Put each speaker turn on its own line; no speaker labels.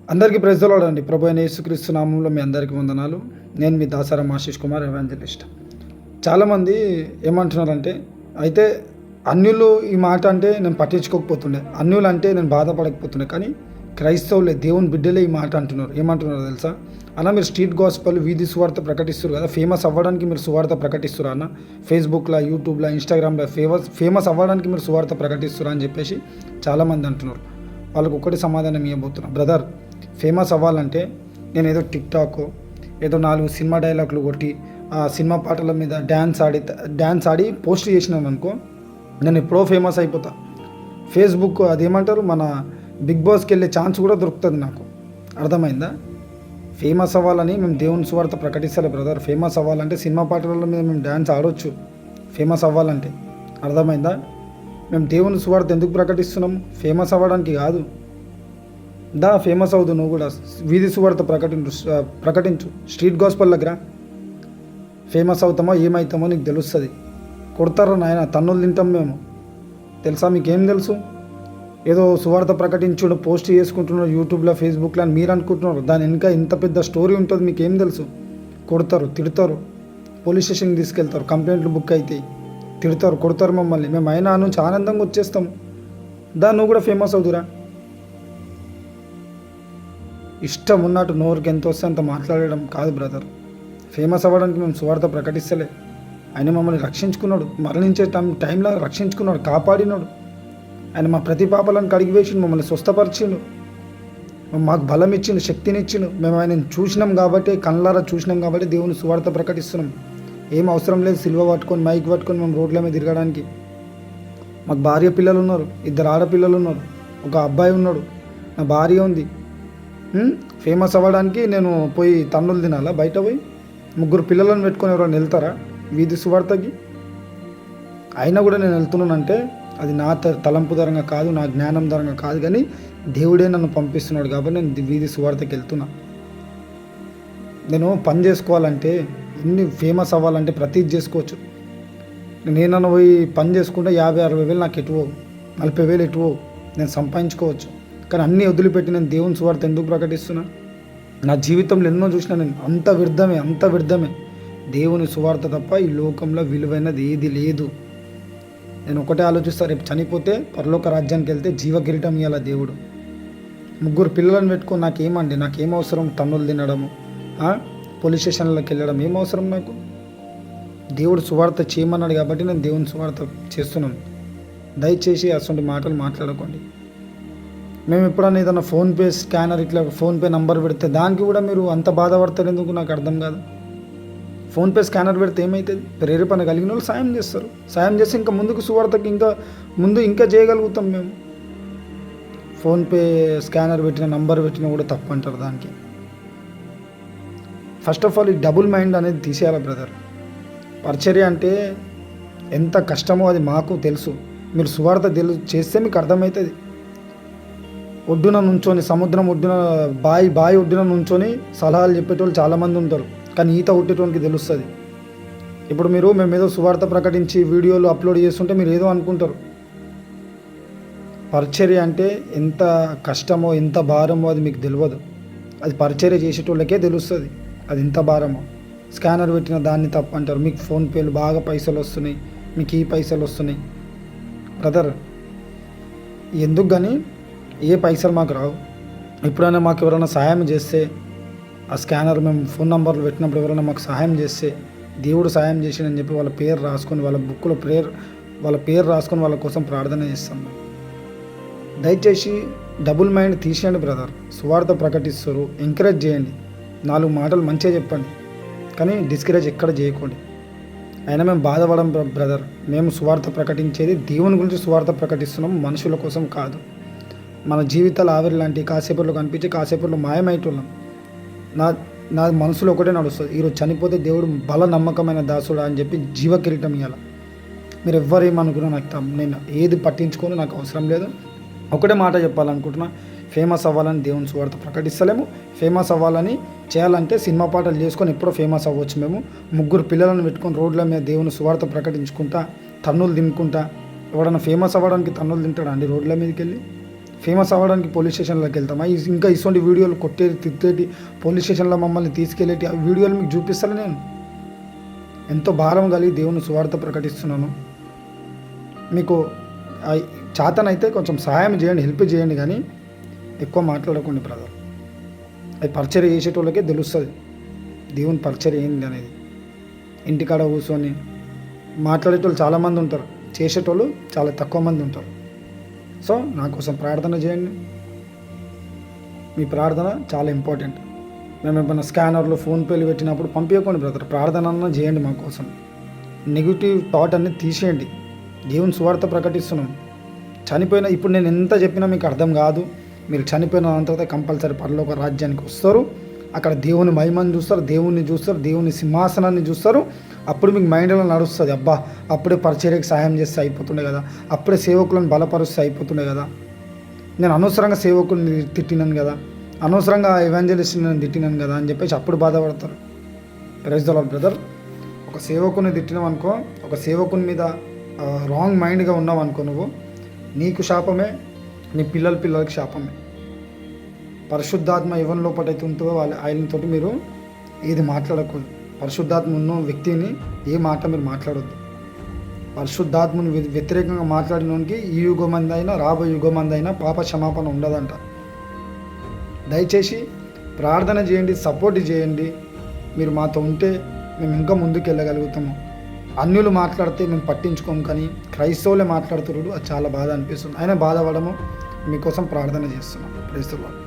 అందరికీ praise the lord అండి. ప్రభు అయిన యేసుక్రీస్తు నామంలో మీ అందరికీ వందనాలు. నేను మీ దాసారం ఆశీష్ కుమార్, ఎవాంజలిస్ట్. చాలామంది ఏమంటున్నారంటే, అయితే అన్యులు ఈ మాట అంటే నేను పట్టించుకోకపోతుండే, అన్యులు అంటే నేను బాధపడకపోతుండే, కానీ క్రైస్తవులే, దేవుని బిడ్డలే ఈ మాట అంటున్నారు. ఏమంటున్నారు తెలుసా? అన్న మీరు స్ట్రీట్ గాస్పెల్, వీధి సువార్త ప్రకటిస్తారు కదా, ఫేమస్ అవ్వడానికి మీరు సువార్త ప్రకటిస్తురా అన్న? ఫేస్బుక్లో, యూట్యూబ్లో, ఇన్స్టాగ్రామ్లో ఫేమస్ అవ్వడానికి మీరు సువార్త ప్రకటిస్తురా అని చెప్పేసి చాలామంది అంటున్నారు. వాళ్ళకు ఒక్కటి సమాధానం ఇవ్వబోతున్నా. బ్రదర్, ఫేమస్ అవ్వాలంటే నేను ఏదో టిక్టాక్, ఏదో 4 సినిమా డైలాగులు కొట్టి ఆ సినిమా పాటల మీద డ్యాన్స్ ఆడి పోస్ట్ చేసినాను అనుకో, నేను ఎప్పుడో ఫేమస్ అయిపోతా. ఫేస్బుక్ అదేమంటారు, మన బిగ్ బాస్కి వెళ్ళే ఛాన్స్ కూడా దొరుకుతుంది నాకు. అర్థమైందా? ఫేమస్ అవ్వాలని మేము దేవుని సువార్త ప్రకటిస్తలే బ్రదర్. ఫేమస్ అవ్వాలంటే సినిమా పాటల మీద మేము డ్యాన్స్ ఆడవచ్చు. ఫేమస్ అవ్వాలంటే అర్థమైందా? మేము దేవుని సువార్త ఎందుకు ప్రకటిస్తున్నాము? ఫేమస్ అవ్వడానికి కాదు. ఫేమస్ అవుదు, నువ్వు కూడా వీధి సువార్త ప్రకటించు. స్ట్రీట్ గాస్పెల్ దగ్గర ఫేమస్ అవుతామో ఏమవుతామో నీకు తెలుస్తుంది. కొడతారా నాయన, తన్నులు తింటాం మేము. తెలుసా? మీకేం తెలుసు? ఏదో సువార్త ప్రకటించుడు, పోస్ట్ చేసుకుంటున్నారు యూట్యూబ్లో, ఫేస్బుక్లో అని మీరు అనుకుంటున్నారు. దాని వెనుక ఇంత పెద్ద స్టోరీ ఉంటుంది. మీకేం తెలుసు? కొడతారు, తిడతారు, పోలీస్ స్టేషన్కి తీసుకెళ్తారు, కంప్లైంట్లు బుక్ అవుతాయి, తిడతారు, కొడతారు మమ్మల్ని. మేము అయినా నుంచి ఆనందంగా వచ్చేస్తాము. నువ్వు కూడా ఫేమస్ అవుతురా. ఇష్టం ఉన్నట్టు నోరుకి ఎంత వస్తే అంత మాట్లాడడం కాదు బ్రదర్. ఫేమస్ అవ్వడానికి మేము సువార్త ప్రకటిస్తలే. ఆయన మమ్మల్ని రక్షించుకున్నాడు, మరణించే టైంలో రక్షించుకున్నాడు, కాపాడినాడు. ఆయన మా ప్రతి పాపాలను కడిగివేసిండు, మమ్మల్ని స్వస్థపరిచిండు, మాకు బలం ఇచ్చిండు, శక్తినిచ్చిండు. మేము ఆయనను చూసినాం కాబట్టి, కళ్ళారా చూసినాం కాబట్టి దేవుని సువార్త ప్రకటిస్తున్నాం. ఏం అవసరం లేదు సిల్వ పట్టుకొని, మైక్ పట్టుకొని మేము రోడ్ల మీద తిరగడానికి. మాకు భార్య పిల్లలు ఉన్నారు, 2 ఆడపిల్లలు ఉన్నారు, ఒక అబ్బాయి ఉన్నాడు, నా భార్య ఉంది. ఫేమస్ అవ్వడానికి నేను పోయి తన్నులు తినాలా? బయట పోయి 3 పిల్లలను పెట్టుకొని ఎవరైనా వెళ్తారా వీధి సువార్తకి? అయినా కూడా నేను వెళ్తున్నానంటే అది నా తలంపు ధరంగా కాదు, నా జ్ఞానం ధరంగా కాదు, కానీ దేవుడే నన్ను పంపిస్తున్నాడు కాబట్టి నేను వీధి సువార్తకి వెళ్తున్నా. నేను పని చేసుకోవాలంటే, ఎన్ని ఫేమస్ అవ్వాలంటే ప్రతిది చేసుకోవచ్చు. నేనన్నా పోయి పని చేసుకుంటే 50-60 వేలు నాకు ఎటువో, 40 వేలు ఎటువో నేను సంపాదించుకోవచ్చు. కానీ అన్నీ వదిలిపెట్టి నేను దేవుని సువార్త ఎందుకు ప్రకటిస్తున్నా? నా జీవితంలో ఎన్నో చూసినా నేను. అంత వ్యర్థమే. దేవుని సువార్త తప్ప ఈ లోకంలో విలువైనది ఏది లేదు. నేను ఒకటే ఆలోచిస్తా, రేపు చనిపోతే పరలోక రాజ్యానికి వెళ్తే జీవ కిరీటం ఇవ్వాల దేవుడు. 3 పిల్లలను పెట్టుకొని నాకేం అవసరం? తన్నులు తినడము, పోలీస్ స్టేషన్లోకి వెళ్ళడం ఏం అవసరం నాకు? దేవుడు సువార్త చేయమన్నాడు కాబట్టి నేను దేవుని సువార్త చేస్తున్నాను. దయచేసి అటువంటి మాటలు మాట్లాడకండి. మేము ఎప్పుడన్నా ఏదైనా ఫోన్పే స్కానర్, ఇట్లా ఫోన్పే నంబర్ పెడితే దానికి కూడా మీరు అంత బాధపడతారు ఎందుకు? నాకు అర్థం కాదు. ఫోన్పే స్కానర్ పెడితే ఏమవుతుంది? ప్రేరేపణ కలిగిన వాళ్ళు సాయం చేస్తారు. సాయం చేస్తే ఇంకా ముందుకు సువార్తకి ఇంకా చేయగలుగుతాం మేము. ఫోన్పే స్కానర్ పెట్టిన, నంబర్ పెట్టినా కూడా తప్పు అంటారు దానికి. ఫస్ట్ ఆఫ్ ఆల్ ఈ డబుల్ మైండ్ అనేది తీసేయాలి బ్రదర్. పరిచర్య అంటే ఎంత కష్టమో అది మాకు తెలుసు. మీరు సువార్త చేస్తే మీకు అర్థమవుతుంది. ఒడ్డున నుంచొని, సముద్రం ఒడ్డున, బాయి ఒడ్డున నుంచొని సలహాలు చెప్పేటోళ్ళు చాలామంది ఉంటారు, కానీ ఈత కొట్టేటోనికి తెలుస్తుంది. ఇప్పుడు మేము ఏదో సువార్త ప్రకటించి వీడియోలు అప్లోడ్ చేస్తుంటే మీరు ఏదో అనుకుంటారు. పరిచర్య అంటే ఎంత కష్టమో, ఎంత భారమో అది మీకు తెలియదు. అది పరిచర్య చేసేటోళ్ళకే తెలుస్తుంది అది ఎంత భారమో. స్కానర్ పెట్టిన దాన్ని తప్పు అంటారు. మీకు ఫోన్పేలు బాగా పైసలు వస్తున్నాయి, మీకు ఈ పైసలు వస్తున్నాయి. బ్రదర్, ఎందుకు కానీ ఏ పైసలు మాకు రావు. ఎప్పుడైనా మాకు ఎవరైనా సహాయం చేస్తే, ఆ స్కానర్ మేము ఫోన్ నంబర్లు పెట్టినప్పుడు ఎవరైనా మాకు సహాయం చేస్తే, దేవుడు సహాయం చేసిందని చెప్పి వాళ్ళ పేరు రాసుకొని, వాళ్ళ బుక్లో వాళ్ళ పేరు రాసుకొని వాళ్ళ కోసం ప్రార్థన చేస్తాం. దయచేసి డబుల్ మైండ్ తీసేయండి బ్రదర్. సువార్త ప్రకటిస్తారు, ఎంకరేజ్ చేయండి, 4 మాటలు మంచిగా చెప్పండి, కానీ డిస్కరేజ్ ఎక్కడ చేయకండి. అయినా మేము బాధపడం బ్రదర్. మేము సువార్త ప్రకటించేది దేవుని గురించి సువార్త ప్రకటిస్తున్నాం, మనుషుల కోసం కాదు. మన జీవితాలు ఆవిరి లాంటి, కాసేపట్లో కనిపించి కాసేపట్లో మాయమైతున్నాం. నా మనసులో ఒకటే నడుస్తుంది, ఈరోజు చనిపోతే దేవుడు బల నమ్మకమైన దాసుడా అని చెప్పి జీవ కిరీటం ఇవ్వాలి. మీరు ఎవ్వరేమనుకున్నా నేను ఏది పట్టించుకొని నాకు అవసరం లేదు. ఒకటే మాట చెప్పాలనుకుంటున్నా, ఫేమస్ అవ్వాలని దేవుని సువార్త ప్రకటిస్తలేము. ఫేమస్ అవ్వాలని చేయాలంటే సినిమా పాటలు చేసుకొని ఎప్పుడో ఫేమస్ అవ్వచ్చు. మేము 3 పిల్లలను పెట్టుకొని రోడ్ల మీద దేవుని సువార్త ప్రకటించుకుంటా, తన్నులు తినుకుంటా. ఎవడన్నా ఫేమస్ అవ్వడానికి తన్నులు తింటాడా అండి రోడ్ల మీదకి వెళ్ళి? ఫేమస్ అవ్వడానికి పోలీస్ స్టేషన్లోకి వెళ్తామా? ఇంకా ఇటువంటి వీడియోలు కొట్టేటి తిట్టేటి పోలీస్ స్టేషన్లో మమ్మల్ని తీసుకెళ్ళేటి ఆ వీడియోలు మీకు చూపిస్తాను. నేను ఎంతో భారం కలిగి దేవుని సువార్త ప్రకటిస్తున్నాను. మీకు చేతనైతే కొంచెం సహాయం చేయండి, హెల్ప్ చేయండి, కానీ ఎక్కువ మాట్లాడకండి బ్రదర్. అది పరిచర్య చేసేటోళ్ళకే తెలుస్తుంది దేవుని పరిచర్య ఏంది అనేది. ఇంటికాడ కూర్చొని మాట్లాడేటోళ్ళు చాలామంది ఉంటారు, చేసేటోళ్ళు చాలా తక్కువ మంది ఉంటారు. సో నా కోసం ప్రార్థన చేయండి. మీ ప్రార్థన చాలా ఇంపార్టెంట్. మేము ఏమైనా స్కానర్లు ఫోన్పేలు పెట్టినప్పుడు పంపించకండి బ్రదర్, ప్రార్థన అన్నా చేయండి మా కోసం. నెగిటివ్ థాట్ అనేది తీసేయండి. దేవుని సువార్త ప్రకటిస్తున్నాం. చనిపోయిన ఇప్పుడు నేను ఎంత చెప్పినా మీకు అర్థం కాదు. మీరు చనిపోయిన తర్వాత కంపల్సరీ పరలోక రాజ్యానికి వస్తారు. అక్కడ దేవుని మహిమను చూస్తారు, దేవుణ్ణి చూస్తారు, దేవుని సింహాసనాన్ని చూస్తారు. అప్పుడు మీకు మైండ్లో నడుస్తుంది, అబ్బా అప్పుడే పరిచర్యకి సహాయం చేస్తే అయిపోతుండే కదా, అప్పుడే సేవకులను బలపరుస్తే అయిపోతుండే కదా, నేను అనవసరంగా సేవకుల్ని తిట్టినాను కదా, అనవసరంగా ఎవాంజలిస్ట్ని నేను తిట్టినాను కదా అని చెప్పేసి అప్పుడు బాధపడతారు. Praise the Lord brother. ఒక సేవకుని తిట్టినావు అనుకో, ఒక సేవకుని మీద రాంగ్ మైండ్గా ఉన్నావు అనుకో, నువ్వు నీకు శాపమే, నీ పిల్లలకి శాపమే. పరిశుద్ధాత్మ ఎవరి లోపలైతే ఉంటుందో ఆయనతో మీరు ఏది మాట్లాడకూడదు. పరిశుద్ధాత్మ ఉన్న వ్యక్తిని ఏ మాట మీరు మాట్లాడొద్దు. పరిశుద్ధాత్మను వ్యతిరేకంగా మాట్లాడినోనికి ఈ యుగమంది అయినా రాబోయే యుగమంది అయినా పాప క్షమాపణ ఉండదంట. దయచేసి ప్రార్థన చేయండి, సపోర్ట్ చేయండి. మీరు మాతో ఉంటే మేము ఇంకా ముందుకు వెళ్ళగలుగుతాము. అన్యులు మాట్లాడితే మేము పట్టించుకోము, కానీ క్రైస్తవులే మాట్లాడుతున్నాడు, అది చాలా బాధ అనిపిస్తుంది. అయినా బాధపడము, మీకోసం ప్రార్థన చేస్తున్నాం. Praise the lord.